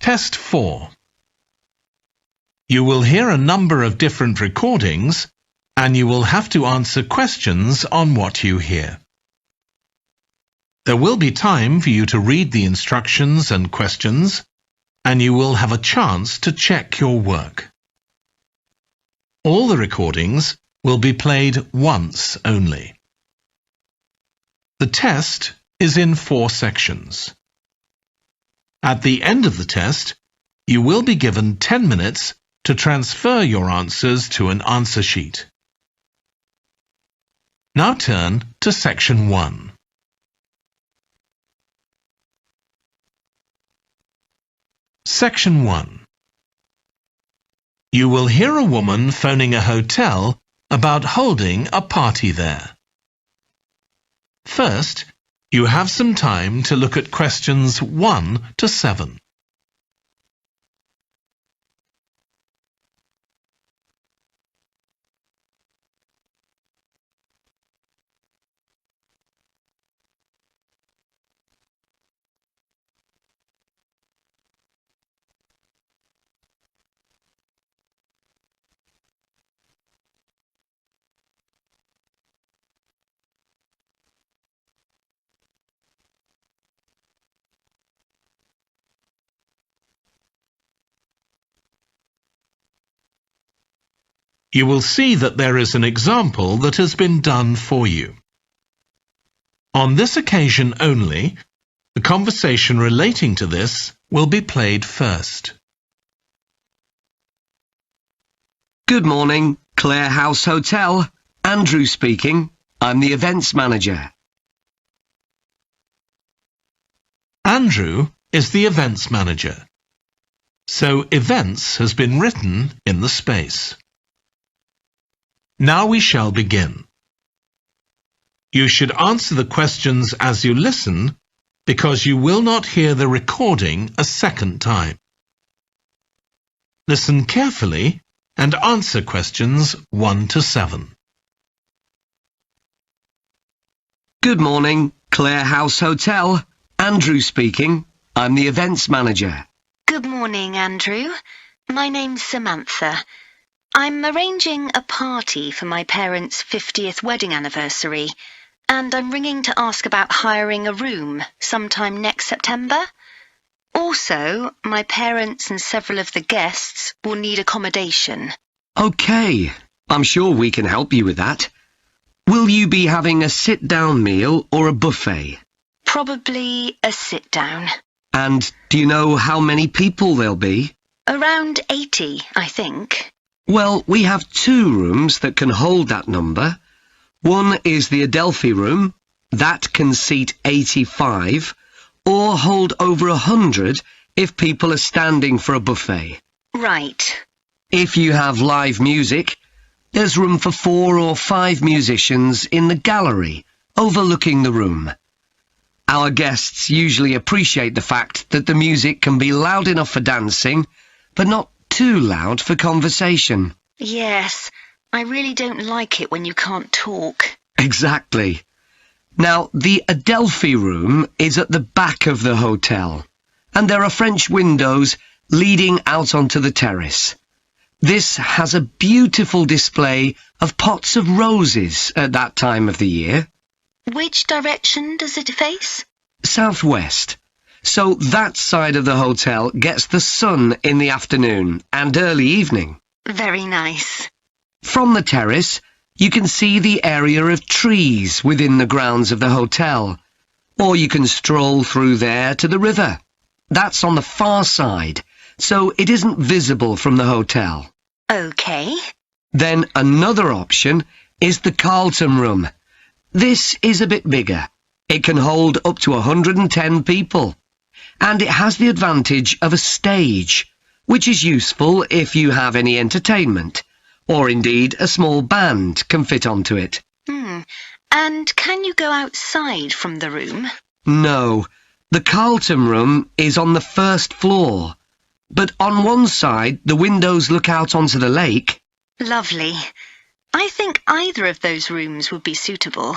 Test 4. You will hear a number of different recordings, and you will have to answer questions on what you hear. There will be time for you to read the instructions and questions, and you will have a chance to check your work. All the recordings will be played once only. The test is in 4 sections. At the end of the test, you will be given 10 minutes to transfer your answers to an answer sheet. Now turn to Section 1. Section 1. You will hear a woman phoning a hotel about holding a party there. First, you have some time to look at questions 1 to 7. You will see that there is an example that has been done for you. On this occasion only, the conversation relating to this will be played first. Good morning, Clare House Hotel. Andrew speaking. I'm the events manager. Andrew is the events manager. So events has been written in the space. Now we shall begin. You should answer the questions as you listen, because you will not hear the recording a second time. Listen carefully and answer questions 1 to 7. Good morning, Clare House Hotel. Andrew speaking. I'm the events manager. Good morning, Andrew. My name's Samantha. I'm arranging a party for my parents' 50th wedding anniversary, and I'm ringing to ask about hiring a room sometime next September. Also, my parents and several of the guests will need accommodation. OK, I'm sure we can help you with that. Will you be having a sit-down meal or a buffet? Probably a sit-down. And do you know how many people there'll be? Around 80, I think. Well, we have 2 rooms that can hold that number. One is the Adelphi room. That can seat 85, or hold over 100 if people are standing for a buffet. Right. If you have live music, there's room for 4 or 5 musicians in the gallery, overlooking the room. Our guests usually appreciate the fact that the music can be loud enough for dancing, but not too loud for conversation. Yes, I really don't like it when you can't talk. Exactly. Now, the Adelphi room is at the back of the hotel, and there are French windows leading out onto the terrace. This has a beautiful display of pots of roses at that time of the year. Which direction does it face? Southwest. So that side of the hotel gets the sun in the afternoon and early evening. Very nice. From the terrace, you can see the area of trees within the grounds of the hotel, or you can stroll through there to the river. That's on the far side, so it isn't visible from the hotel. OK. Then another option is the Carlton room. This is a bit bigger. It can hold up to 110 people. And it has the advantage of a stage, which is useful if you have any entertainment, or indeed a small band can fit onto it. And can you go outside from the room? No, the Carlton room is on the first floor, but on one side the windows look out onto the lake. Lovely. I think either of those rooms would be suitable.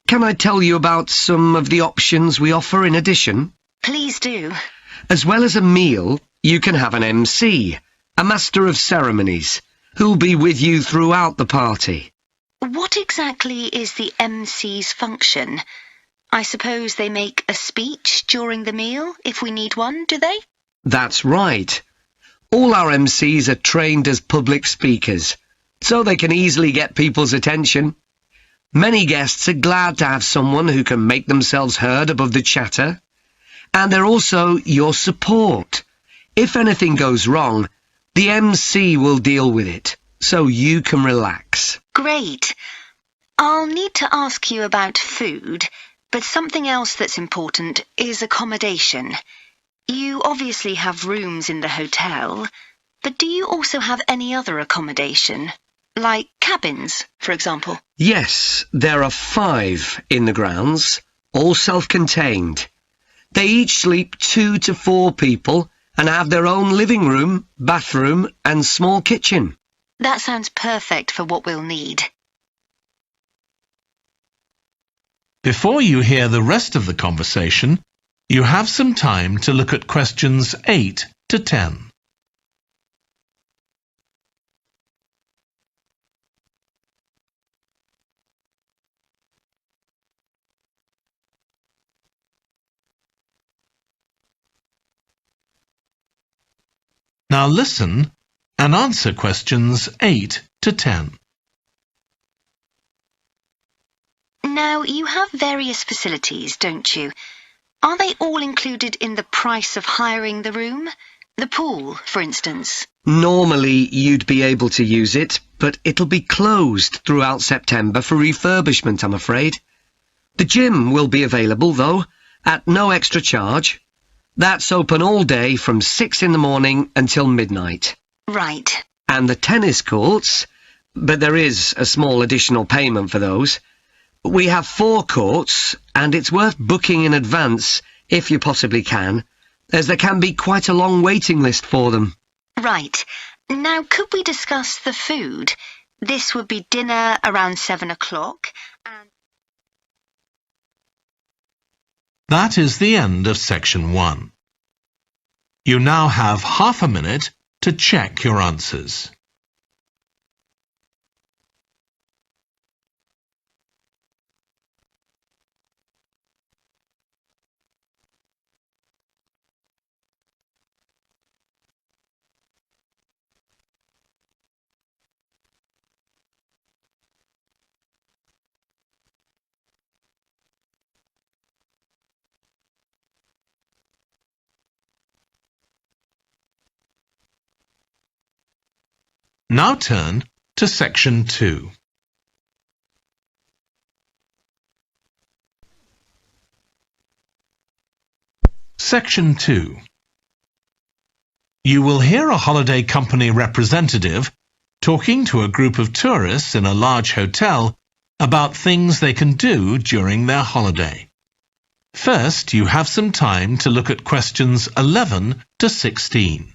Can I tell you about some of the options we offer in addition? Please do. As well as a meal, You can have an MC, a master of ceremonies, who'll be with you throughout the party. What exactly is the MC's function? I suppose they make a speech during the meal, if we need one, do they? That's right. All our MCs are trained as public speakers, so they can easily get people's attention. Many guests are glad to have someone who can make themselves heard above the chatter. And they're also your support. If anything goes wrong, the MC will deal with it, so you can relax. Great. I'll need to ask you about food, but something else that's important is accommodation. You obviously have rooms in the hotel, but do you also have any other accommodation? Like cabins, for example? Yes, there are 5 in the grounds, all self-contained. They each sleep 2 to 4 people and have their own living room, bathroom and small kitchen. That sounds perfect for what we'll need. Before you hear the rest of the conversation, you have some time to look at questions 8 to 10. Now listen and answer questions 8 to 10. Now, you have various facilities, don't you? Are they all included in the price of hiring the room? The pool, for instance? Normally you'd be able to use it, but it'll be closed throughout September for refurbishment, I'm afraid. The gym will be available, though, at no extra charge. That's open all day from 6 in the morning until midnight. Right. And the tennis courts, but there is a small additional payment for those. We have 4 courts, and it's worth booking in advance, if you possibly can, as there can be quite a long waiting list for them. Right. Now, could we discuss the food? This would be dinner around 7 o'clock, and... That is the end of section 1. You now have half a minute to check your answers. Now turn to section 2. Section 2. You will hear a holiday company representative talking to a group of tourists in a large hotel about things they can do during their holiday. First, you have some time to look at questions 11 to 16.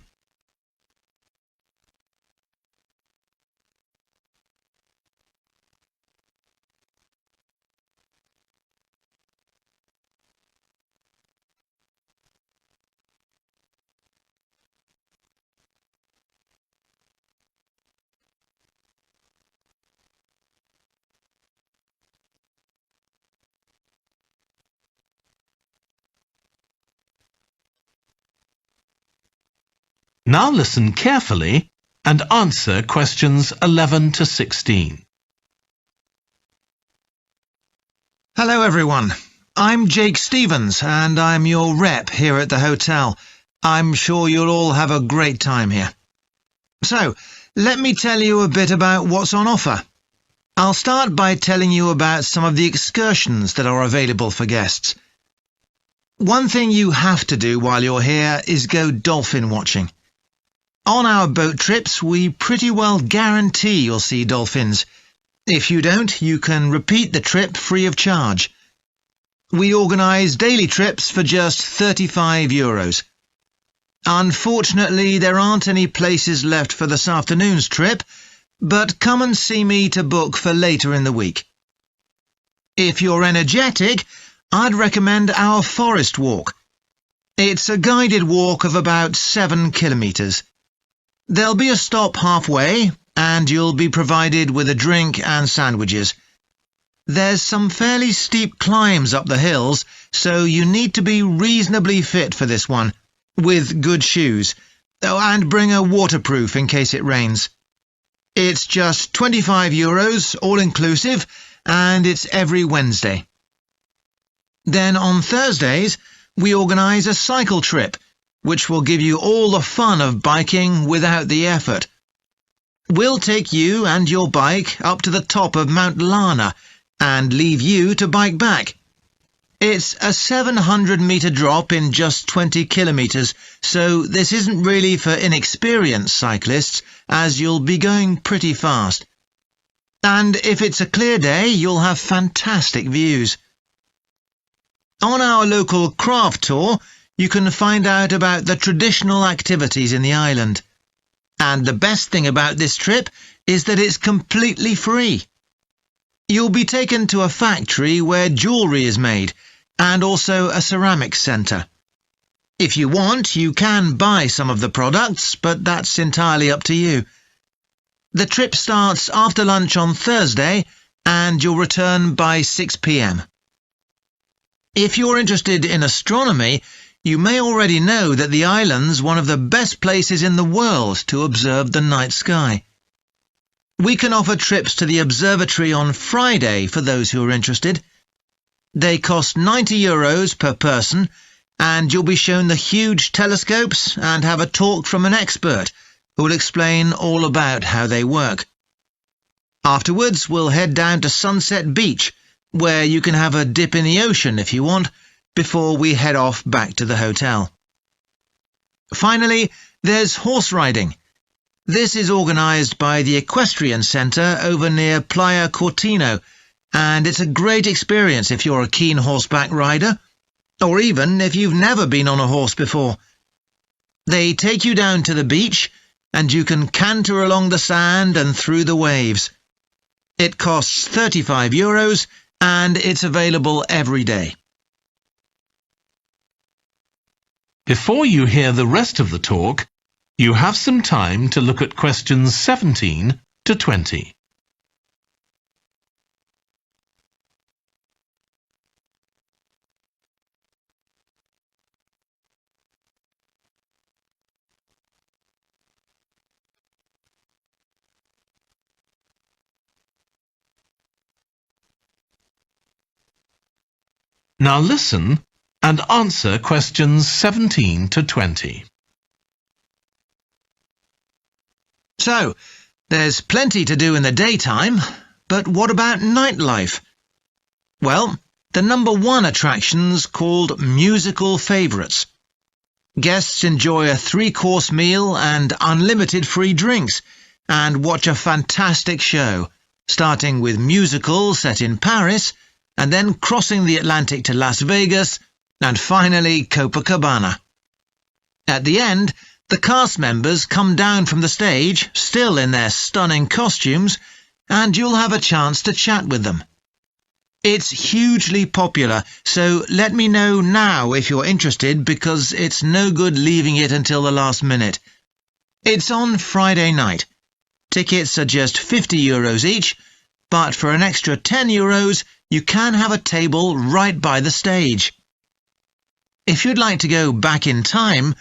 Now listen carefully and answer questions 11 to 16. Hello everyone, I'm Jake Stevens and I'm your rep here at the hotel. I'm sure you'll all have a great time here. So, let me tell you a bit about what's on offer. I'll start by telling you about some of the excursions that are available for guests. One thing you have to do while you're here is go dolphin watching. On our boat trips, we pretty well guarantee you'll see dolphins. If you don't, you can repeat the trip free of charge. We organise daily trips for just €35. Unfortunately, there aren't any places left for this afternoon's trip, but come and see me to book for later in the week. If you're energetic, I'd recommend our forest walk. It's a guided walk of about 7 kilometres. There'll be a stop halfway, and you'll be provided with a drink and sandwiches. There's some fairly steep climbs up the hills, so you need to be reasonably fit for this one, with good shoes. Oh, and bring a waterproof in case it rains. It's just €25, all-inclusive, and it's every Wednesday. Then on Thursdays, we organise a cycle trip, which will give you all the fun of biking without the effort. We'll take you and your bike up to the top of Mount Lana and leave you to bike back. It's a 700-metre drop in just 20 kilometres, so this isn't really for inexperienced cyclists, as you'll be going pretty fast. And if it's a clear day, you'll have fantastic views. On our local craft tour, you can find out about the traditional activities in the island. And the best thing about this trip is that it's completely free. You'll be taken to a factory where jewellery is made, and also a ceramics centre. If you want, you can buy some of the products, but that's entirely up to you. The trip starts after lunch on Thursday, and you'll return by 6 p.m. If you're interested in astronomy, you may already know that the island's one of the best places in the world to observe the night sky. We can offer trips to the observatory on Friday for those who are interested. They cost €90 per person, and you'll be shown the huge telescopes and have a talk from an expert who will explain all about how they work. Afterwards, we'll head down to Sunset Beach, where you can have a dip in the ocean if you want, before we head off back to the hotel. Finally, there's horse riding. This is organised by the Equestrian Centre over near Playa Cortino, and it's a great experience if you're a keen horseback rider, or even if you've never been on a horse before. They take you down to the beach, and you can canter along the sand and through the waves. It costs €35, and it's available every day. Before you hear the rest of the talk, you have some time to look at questions 17 to 20. Now listen and answer questions 17 to 20. So, there's plenty to do in the daytime, but what about nightlife? Well, the number one attraction's called Musical Favourites. Guests enjoy a 3-course meal and unlimited free drinks, and watch a fantastic show, starting with musicals set in Paris, and then crossing the Atlantic to Las Vegas, and finally Copacabana. At the end, the cast members come down from the stage, still in their stunning costumes, and you'll have a chance to chat with them. It's hugely popular, so let me know now if you're interested, because it's no good leaving it until the last minute. It's on Friday night. Tickets are just €50 each, but for an extra €10, you can have a table right by the stage. If you'd like to go back in time,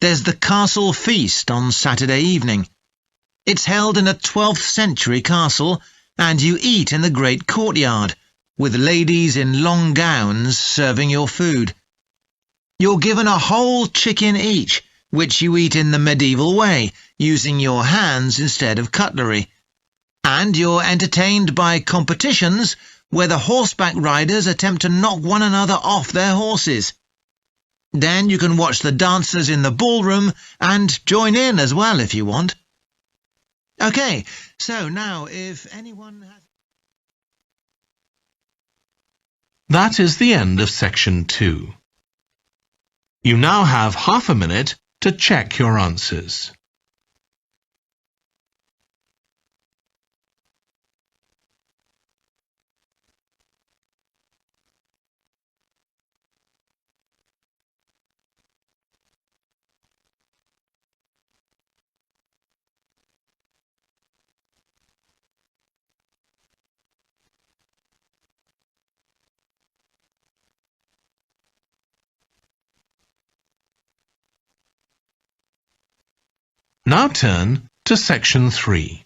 there's the Castle Feast on Saturday evening. It's held in a 12th century castle, and you eat in the great courtyard, with ladies in long gowns serving your food. You're given a whole chicken each, which you eat in the medieval way, using your hands instead of cutlery. And you're entertained by competitions where the horseback riders attempt to knock one another off their horses. Then you can watch the dancers in the ballroom and join in as well if you want. OK, so now if anyone has... That is the end of section 2. You now have half a minute to check your answers. Now turn to section 3.